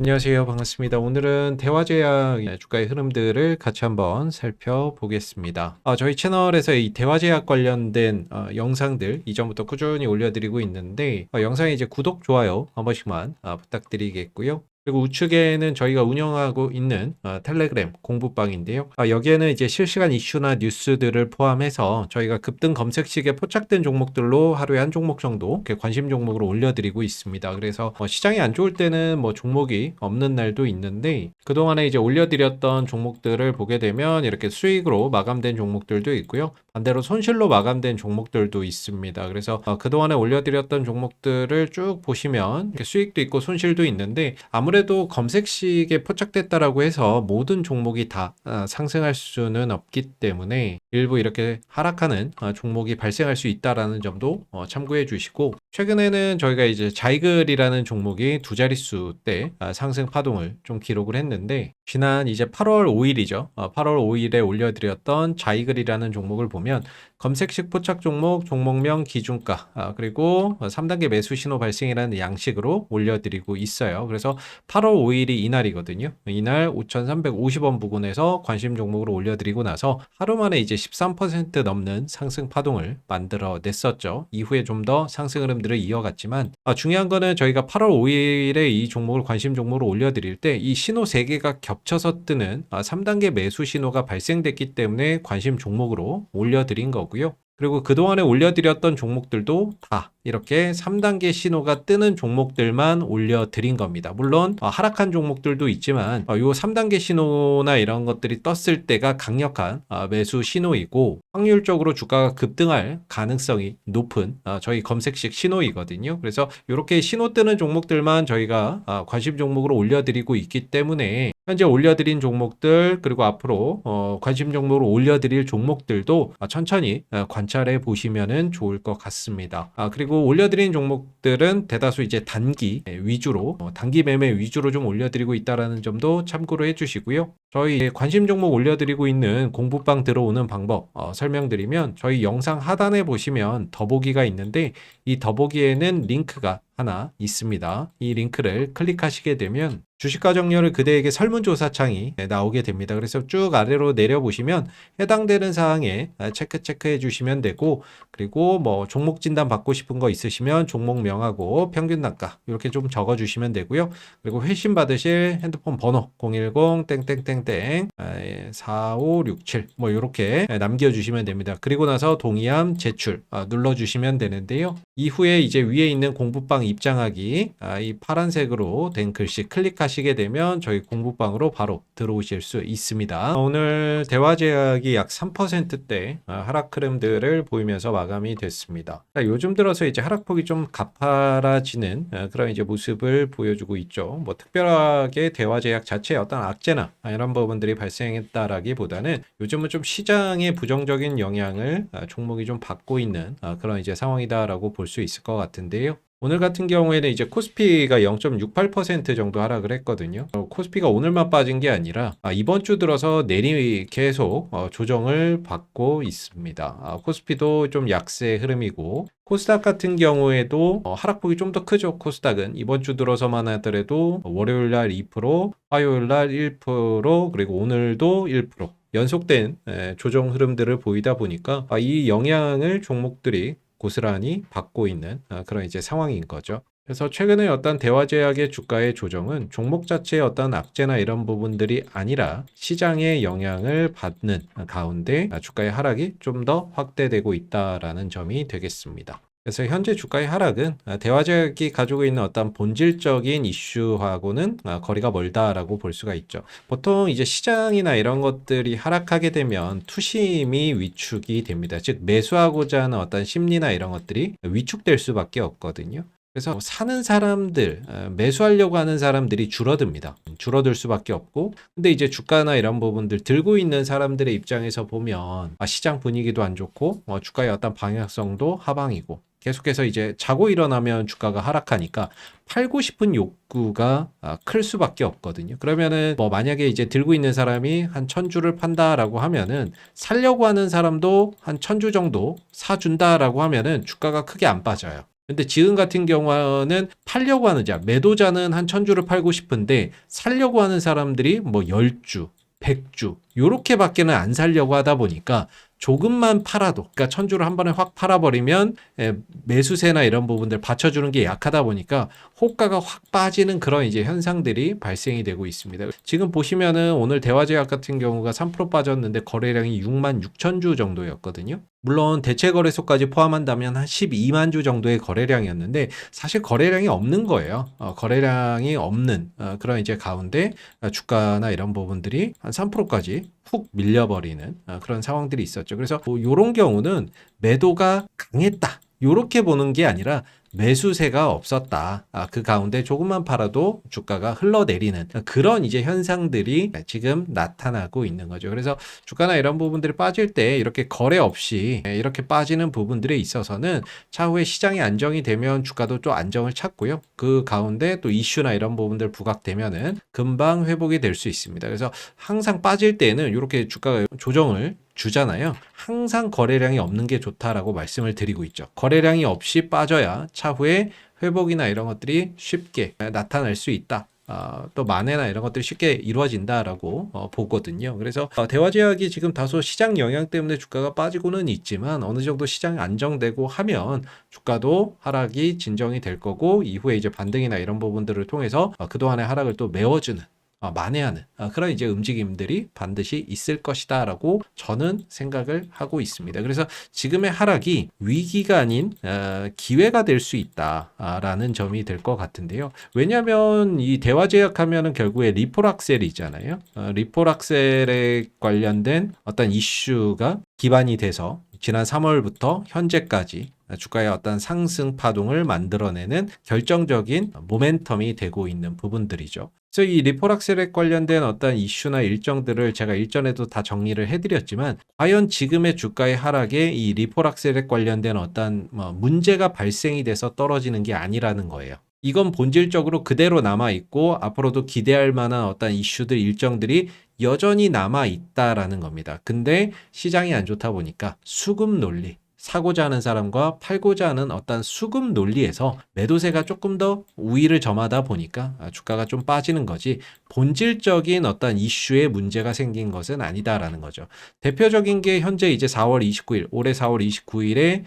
안녕하세요. 반갑습니다. 오늘은 대화제약 주가의 흐름들을 같이 한번 살펴보겠습니다. 저희 채널에서 이 대화제약 관련된 영상들 이전부터 꾸준히 올려드리고 있는데 영상에 이제 구독, 좋아요 한 번씩만 부탁드리겠고요. 그리고 우측에는 저희가 운영하고 있는 텔레그램 공부방인데요. 여기에는 이제 실시간 이슈나 뉴스들을 포함해서 저희가 급등 검색식에 포착된 종목들로 하루에 한 종목 정도 이렇게 관심 종목으로 올려드리고 있습니다. 그래서 시장이 안 좋을 때는 뭐 종목이 없는 날도 있는데 그동안에 이제 올려드렸던 종목들을 보게 되면 이렇게 수익으로 마감된 종목들도 있고요. 반대로 손실로 마감된 종목들도 있습니다. 그래서 그동안에 올려드렸던 종목들을 쭉 보시면 이렇게 수익도 있고 손실도 있는데 아무래도 검색식에 포착됐다라고 해서 모든 종목이 다 상승할 수는 없기 때문에 일부 이렇게 하락하는 종목이 발생할 수 있다라는 점도 참고해 주시고, 최근에는 저희가 이제 자이글이라는 종목이 두 자릿수 때 상승 파동을 좀 기록을 했는데, 지난 이제 8월 5일이죠. 8월 5일에 올려드렸던 자이글이라는 종목을 보면 검색식 포착 종목, 종목명, 기준가, 그리고 3단계 매수 신호 발생이라는 양식으로 올려드리고 있어요. 그래서 8월 5일이 이날이거든요. 이날 5,350원 부근에서 관심 종목으로 올려드리고 나서 하루 만에 이제 13% 넘는 상승 파동을 만들어 냈었죠. 이후에 좀 더 상승 흐름들을 이어갔지만 중요한 거는 저희가 8월 5일에 이 종목을 관심 종목으로 올려드릴 때 이 신호 3개가 겹쳐서 뜨는 3단계 매수 신호가 발생됐기 때문에 관심 종목으로 올려드린 거고요. 그리고 그동안에 올려드렸던 종목들도 다 이렇게 3단계 신호가 뜨는 종목들만 올려드린 겁니다. 물론 하락한 종목들도 있지만 이 3단계 신호나 이런 것들이 떴을 때가 강력한 매수 신호이고, 확률적으로 주가가 급등할 가능성이 높은 저희 검색식 신호이거든요. 그래서 이렇게 신호 뜨는 종목들만 저희가 관심 종목으로 올려드리고 있기 때문에 현재 올려드린 종목들, 그리고 앞으로 관심 종목으로 올려드릴 종목들도 천천히 관찰해 보시면 좋을 것 같습니다. 그리고 올려드린 종목들은 대다수 이제 단기 위주로, 단기 매매 위주로 좀 올려드리고 있다는 점도 참고로 해주시고요. 저희 관심 종목 올려드리고 있는 공부방 들어오는 방법 설명드리면, 저희 영상 하단에 보시면 더보기가 있는데 이 더보기에는 링크가 하나 있습니다. 이 링크를 클릭하시게 되면 주식과 정렬을 그대에게 설문조사창이 나오게 됩니다. 그래서 쭉 아래로 내려보시면 해당되는 사항에 체크해 주시면 되고, 그리고 뭐 종목 진단 받고 싶은 거 있으시면 종목명하고 평균 단가 이렇게 좀 적어 주시면 되고요. 그리고 회신 받으실 핸드폰 번호 010 땡땡땡땡 4567 뭐 이렇게 남겨주시면 됩니다. 그리고 나서 동의함 제출 눌러주시면 되는데요. 이후에 이제 위에 있는 공부방 입장하기, 이 파란색으로 된 글씨 클릭하시게 되면 저희 공부방으로 바로 들어오실 수 있습니다. 오늘 대화제약이 약 3%대 하락 흐름들을 보이면서 마감이 됐습니다. 요즘 들어서 이제 하락폭이 좀 가파라지는 그런 이제 모습을 보여주고 있죠. 뭐 특별하게 대화제약 자체에 어떤 악재나 이런 부분들이 발생했다라기보다는 요즘은 좀 시장의 부정적인 영향을 종목이 좀 받고 있는 그런 이제 상황이다라고 볼 수 있을 것 같은데요. 오늘 같은 경우에는 이제 코스피가 0.68% 정도 하락을 했거든요. 코스피가 오늘만 빠진 게 아니라 이번 주 들어서 내리 계속 조정을 받고 있습니다. 코스피도 좀 약세 흐름이고, 코스닥 같은 경우에도 하락폭이 좀 더 크죠. 코스닥은 이번 주 들어서만 하더라도 월요일 날 2%, 화요일 날 1%, 그리고 오늘도 1% 연속된 조정 흐름들을 보이다 보니까 이 영향을 종목들이 고스란히 받고 있는 그런 이제 상황인 거죠. 그래서 최근에 어떤 대화제약의 주가의 조정은 종목 자체의 어떤 악재나 이런 부분들이 아니라 시장의 영향을 받는 가운데 주가의 하락이 좀 더 확대되고 있다라는 점이 되겠습니다. 그래서 현재 주가의 하락은 대화제약이 가지고 있는 어떤 본질적인 이슈하고는 거리가 멀다라고 볼 수가 있죠. 보통 이제 시장이나 이런 것들이 하락하게 되면 투심이 위축이 됩니다. 즉 매수하고자 하는 어떤 심리나 이런 것들이 위축될 수밖에 없거든요. 그래서 사는 사람들, 매수하려고 하는 사람들이 줄어듭니다. 줄어들 수밖에 없고, 근데 이제 주가나 이런 부분들 들고 있는 사람들의 입장에서 보면 시장 분위기도 안 좋고 주가의 어떤 방향성도 하방이고, 계속해서 이제 자고 일어나면 주가가 하락하니까 팔고 싶은 욕구가 클 수밖에 없거든요. 그러면은 뭐 만약에 이제 들고 있는 사람이 한 1,000주를 판다라고 하면은 살려고 하는 사람도 한 1,000주 정도 사준다라고 하면은 주가가 크게 안 빠져요. 근데 지금 같은 경우는 팔려고 하는 자, 매도자는 한 1000주를 팔고 싶은데 살려고 하는 사람들이 뭐 10주, 100주 요렇게밖에는 안 살려고 하다 보니까 조금만 팔아도, 그러니까 1000주를 한 번에 확 팔아버리면 매수세나 이런 부분들 받쳐주는 게 약하다 보니까 호가가 확 빠지는 그런 이제 현상들이 발생이 되고 있습니다. 지금 보시면은 오늘 대화제약 같은 경우가 3% 빠졌는데 거래량이 66,000주 정도였거든요. 물론 대체거래소까지 포함한다면 한 12만 주 정도의 거래량이었는데 사실 거래량이 없는 거예요. 거래량이 없는 그런 이제 가운데 주가나 이런 부분들이 한 3%까지 훅 밀려버리는 그런 상황들이 있었죠. 그래서 이런 경우는 매도가 강했다, 요렇게 보는 게 아니라 매수세가 없었다. 그 가운데 조금만 팔아도 주가가 흘러내리는 그런 이제 현상들이 지금 나타나고 있는 거죠. 그래서 주가나 이런 부분들이 빠질 때 이렇게 거래 없이 이렇게 빠지는 부분들에 있어서는 차후에 시장이 안정이 되면 주가도 또 안정을 찾고요. 그 가운데 또 이슈나 이런 부분들 부각되면은 금방 회복이 될 수 있습니다. 그래서 항상 빠질 때는 이렇게 주가가 조정을 주잖아요. 항상 거래량이 없는 게 좋다라고 말씀을 드리고 있죠. 거래량이 없이 빠져야 차후에 회복이나 이런 것들이 쉽게 나타날 수 있다. 또 만회나 이런 것들이 쉽게 이루어진다라고 보거든요. 그래서 대화제약이 지금 다소 시장 영향 때문에 주가가 빠지고는 있지만 어느 정도 시장이 안정되고 하면 주가도 하락이 진정이 될 거고 이후에 이제 반등이나 이런 부분들을 통해서 그동안의 하락을 또 메워주는 만회하는 그런 이제 움직임들이 반드시 있을 것이다라고 저는 생각을 하고 있습니다. 그래서 지금의 하락이 위기가 아닌 기회가 될 수 있다라는 점이 될 것 같은데요. 왜냐하면 이 대화제약하면은 결국에 리폴악셀이잖아요. 리폴악셀에 관련된 어떤 이슈가 기반이 돼서 지난 3월부터 현재까지 주가의 어떤 상승 파동을 만들어내는 결정적인 모멘텀이 되고 있는 부분들이죠. 그래서 이 리폴악셀에 관련된 어떤 이슈나 일정들을 제가 일전에도 다 정리를 해드렸지만 과연 지금의 주가의 하락에 이 리폴악셀에 관련된 어떤 문제가 발생이 돼서 떨어지는 게 아니라는 거예요. 이건 본질적으로 그대로 남아있고 앞으로도 기대할 만한 어떤 이슈들 일정들이 여전히 남아있다라는 겁니다. 근데 시장이 안 좋다 보니까 수급 논리, 사고자 하는 사람과 팔고자 하는 어떤 수급 논리에서 매도세가 조금 더 우위를 점하다 보니까 주가가 좀 빠지는 거지 본질적인 어떤 이슈에 문제가 생긴 것은 아니다라는 거죠. 대표적인 게 현재 이제 4월 29일, 올해 4월 29일에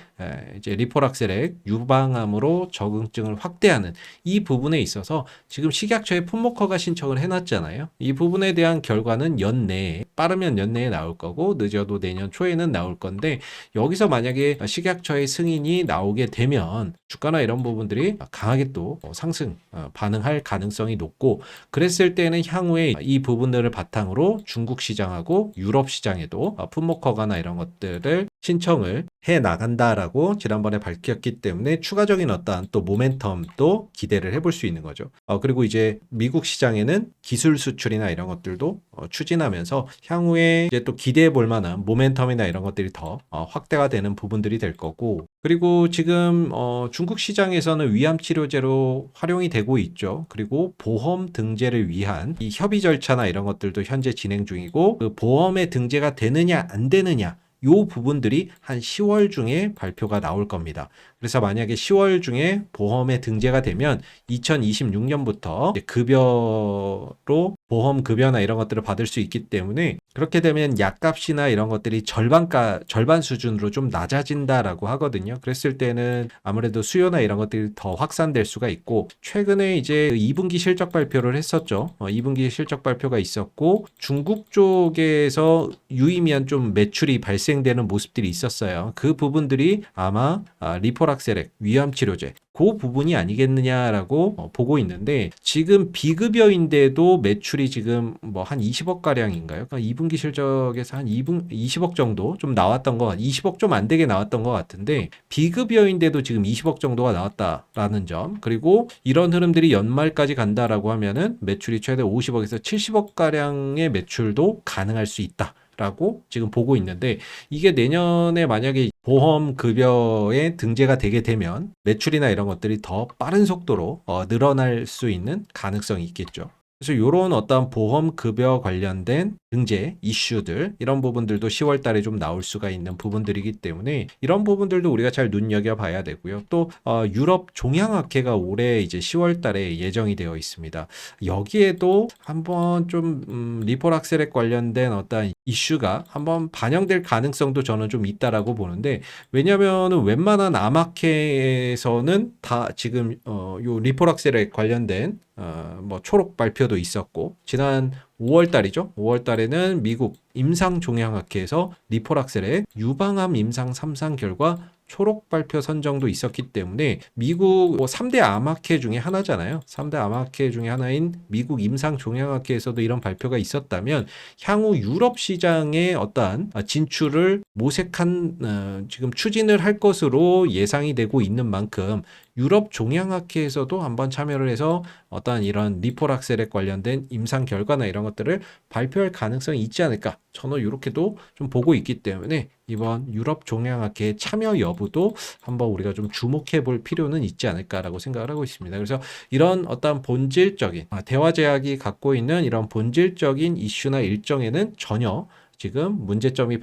이제 리폴악셀의 유방암으로 적응증을 확대하는 이 부분에 있어서 지금 식약처에 품목허가 신청을 해놨잖아요. 이 부분에 대한 결과는 연내에, 빠르면 연내에 나올 거고 늦어도 내년 초에는 나올 건데 여기서 만약에 식약처의 승인이 나오게 되면 주가나 이런 부분들이 강하게 또 상승 반응할 가능성이 높고 그랬을 때는 향후에 이 부분들을 바탕으로 중국 시장하고 유럽 시장에도 품목허가나 이런 것들을 신청을 해 나간다라고 지난번에 밝혔기 때문에 추가적인 어떠한 또 모멘텀도 기대를 해볼 수 있는 거죠. 그리고 이제 미국 시장에는 기술 수출이나 이런 것들도 추진하면서 향후에 이제 또 기대해 볼 만한 모멘텀이나 이런 것들이 더 확대가 되는 부분들이 될 거고 그리고 지금 중국 시장에서는 위암 치료제로 활용이 되고 있죠. 그리고 보험 등재를 위한 이 협의 절차나 이런 것들도 현재 진행 중이고 그 보험에 등재가 되느냐 안 되느냐 요 부분들이 한 10월 중에 발표가 나올 겁니다. 그래서 만약에 10월 중에 보험에 등재가 되면 2026년부터 급여로 보험 급여나 이런 것들을 받을 수 있기 때문에 그렇게 되면 약값이나 이런 것들이 절반 수준으로 좀 낮아진다라고 하거든요. 그랬을 때는 아무래도 수요나 이런 것들이 더 확산될 수가 있고 최근에 이제 2분기 실적 발표를 했었죠. 2분기 실적 발표가 있었고 중국 쪽에서 유의미한 좀 매출이 발생되는 모습들이 있었어요. 그 부분들이 아마 리폴악셀액, 위암 치료제 그 부분이 아니겠느냐라고 보고 있는데 지금 비급여인데도 매출이 지금 뭐 한 20억 가량인가요? 그러니까 2분기 실적에서 한 20억 정도 좀 나왔던 거 20억 좀 안 되게 나왔던 것 같은데 비급여인데도 지금 20억 정도가 나왔다라는 점 그리고 이런 흐름들이 연말까지 간다라고 하면은 매출이 최대 50억에서 70억 가량의 매출도 가능할 수 있다. 라고 지금 보고 있는데 이게 내년에 만약에 보험 급여에 등재가 되게 되면 매출이나 이런 것들이 더 빠른 속도로 늘어날 수 있는 가능성이 있겠죠. 그래서 요런 어떤 보험 급여 관련된 등재 이슈들 이런 부분들도 10월 달에 좀 나올 수가 있는 부분들이기 때문에 이런 부분들도 우리가 잘 눈여겨봐야 되고요. 또 유럽 종양학회가 올해 이제 10월 달에 예정이 되어 있습니다. 여기에도 한번 좀 리포락셀에 관련된 어떤 이슈가 한번 반영될 가능성도 저는 좀 있다라고 보는데, 왜냐면은 웬만한 암학회에서는 다 지금 요 리포락셀에 관련된 뭐 초록 발표도 있었고, 지난 5월 달이죠. 5월 달에는 미국 임상종양학회에서 리포락셀의 유방암 임상 3상 결과 초록 발표 선정도 있었기 때문에 미국 3대 암학회 중에 하나잖아요. 3대 암학회 중에 하나인 미국 임상종양학회에서도 이런 발표가 있었다면 향후 유럽 시장의 어떠한 진출을 모색한 지금 추진을 할 것으로 예상이 되고 있는 만큼 유럽 종양학회에서도 한번 참여를 해서 어떠한 이런 리포락셀에 관련된 임상 결과나 이런 것들을 발표할 가능성이 있지 않을까, 저는 이렇게도 좀 보고 있기 때문에 이번 유럽 종양학회 참여 여부도 한번 우리가 좀 주목해 볼 필요는 있지 않을까라고 생각을 하고 있습니다. 그래서 이런 어떤 본질적인 대화제약이 갖고 있는 이런 본질적인 이슈나 일정에는 전혀 지금 문제점이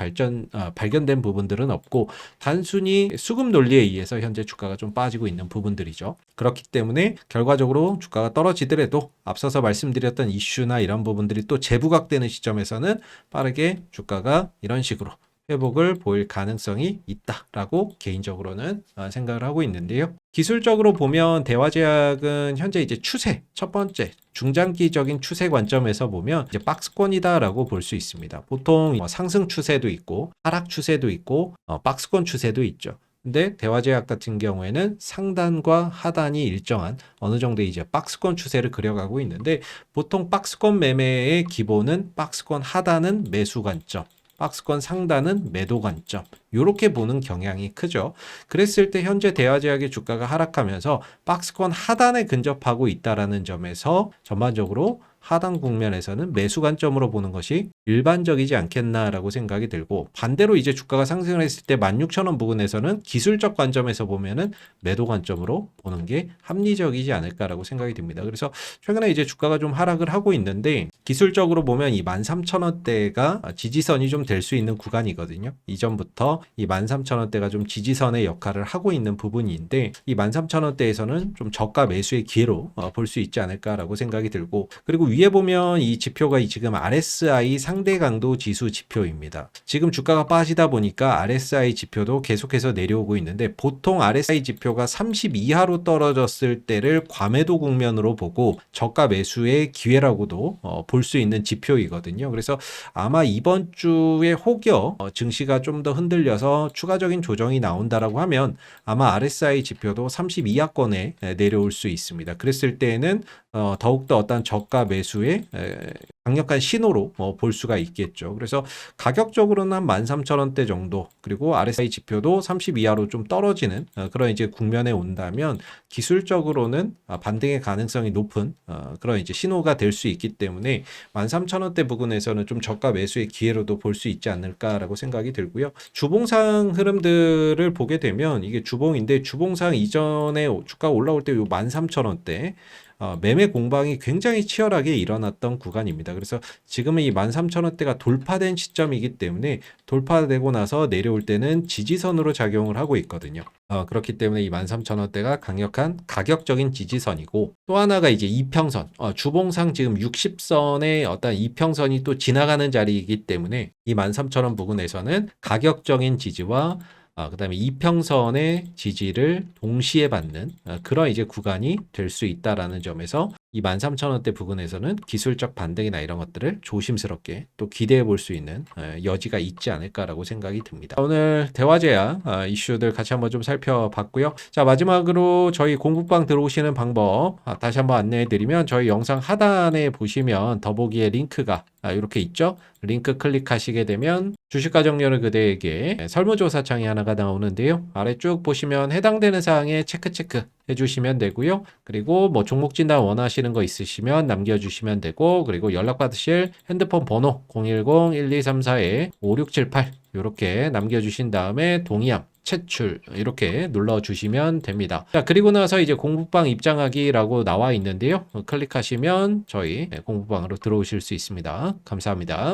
발견된 부분들은 없고, 단순히 수급 논리에 의해서 현재 주가가 좀 빠지고 있는 부분들이죠. 그렇기 때문에 결과적으로 주가가 떨어지더라도 앞서서 말씀드렸던 이슈나 이런 부분들이 또 재부각되는 시점에서는 빠르게 주가가 이런 식으로 회복을 보일 가능성이 있다라고 개인적으로는 생각을 하고 있는데요. 기술적으로 보면 대화제약은 현재 이제 추세, 첫 번째 중장기적인 추세 관점에서 보면 이제 박스권이다라고 볼 수 있습니다. 보통 상승 추세도 있고 하락 추세도 있고 박스권 추세도 있죠. 근데 대화제약 같은 경우에는 상단과 하단이 일정한 어느 정도 이제 박스권 추세를 그려가고 있는데, 보통 박스권 매매의 기본은 박스권 하단은 매수 관점, 박스권 상단은 매도 관점, 이렇게 보는 경향이 크죠. 그랬을 때 현재 대화제약의 주가가 하락하면서 박스권 하단에 근접하고 있다라는 점에서 전반적으로 하단 국면에서는 매수 관점으로 보는 것이 일반적이지 않겠나라고 생각이 들고, 반대로 이제 주가가 상승을 했을 때 16,000원 부근에서는 기술적 관점에서 보면은 매도 관점으로 보는 게 합리적이지 않을까라고 생각이 듭니다. 그래서 최근에 이제 주가가 좀 하락을 하고 있는데, 기술적으로 보면 이 13,000원대가 지지선이 좀 될 수 있는 구간이거든요. 이전부터 이 13,000원대가 좀 지지선의 역할을 하고 있는 부분인데, 이 13,000원대에서는 좀 저가 매수의 기회로 볼 수 있지 않을까라고 생각이 들고, 그리고 위에 보면 이 지표가 지금 RSI 상대 강도 지수 지표입니다. 지금 주가가 빠지다 보니까 RSI 지표도 계속해서 내려오고 있는데, 보통 RSI 지표가 30 이하로 떨어졌을 때를 과매도 국면으로 보고 저가 매수의 기회라고도 볼 수 있는 지표이거든요. 그래서 아마 이번 주에 혹여 증시가 좀 더 흔들려서 추가적인 조정이 나온다라고 하면 아마 RSI 지표도 30 이하권에 내려올 수 있습니다. 그랬을 때에는 더욱더 어떤 저가 매수의 강력한 신호로 볼 수가 있겠죠. 그래서 가격적으로는 한 13,000원대 정도, 그리고 RSI 지표도 30 이하로 좀 떨어지는 그런 이제 국면에 온다면 기술적으로는 반등의 가능성이 높은 그런 이제 신호가 될 수 있기 때문에 13,000원대 부근에서는 좀 저가 매수의 기회로도 볼 수 있지 않을까라고 생각이 들고요. 주봉상 흐름들을 보게 되면 이게 주봉인데, 주봉상 이전에 주가 올라올 때 요 13,000원대 매매 공방이 굉장히 치열하게 일어났던 구간입니다. 그래서 지금은 이 13,000원대가 돌파된 시점이기 때문에 돌파되고 나서 내려올 때는 지지선으로 작용을 하고 있거든요. 그렇기 때문에 이 13,000원대가 강력한 가격적인 지지선이고, 또 하나가 이제 이평선, 주봉상 지금 60선의 어떤 이평선이 또 지나가는 자리이기 때문에 이 13,000원 부근에서는 가격적인 지지와 그다음에 이평선의 지지를 동시에 받는 그런 이제 구간이 될 수 있다라는 점에서 이 13,000원대 부근에서는 기술적 반등이나 이런 것들을 조심스럽게 또 기대해 볼 수 있는 여지가 있지 않을까라고 생각이 듭니다. 오늘 대화제약 이슈들 같이 한번 좀 살펴봤고요. 자, 마지막으로 저희 공부방 들어오시는 방법 다시 한번 안내해 드리면, 저희 영상 하단에 보시면 더보기에 링크가 이렇게 있죠. 링크 클릭하시게 되면 주식과 정렬을 그대에게 설문조사창이 하나가 나오는데요. 아래 쭉 보시면 해당되는 사항에 체크 해주시면 되고요. 그리고 뭐 종목 진단 원하시는 거 있으시면 남겨주시면 되고, 그리고 연락받으실 핸드폰 번호 010-1234-5678 이렇게 남겨주신 다음에 동의함 채출 이렇게 눌러주시면 됩니다. 자, 그리고 나서 이제 공부방 입장하기라고 나와 있는데요. 클릭하시면 저희 공부방으로 들어오실 수 있습니다. 감사합니다.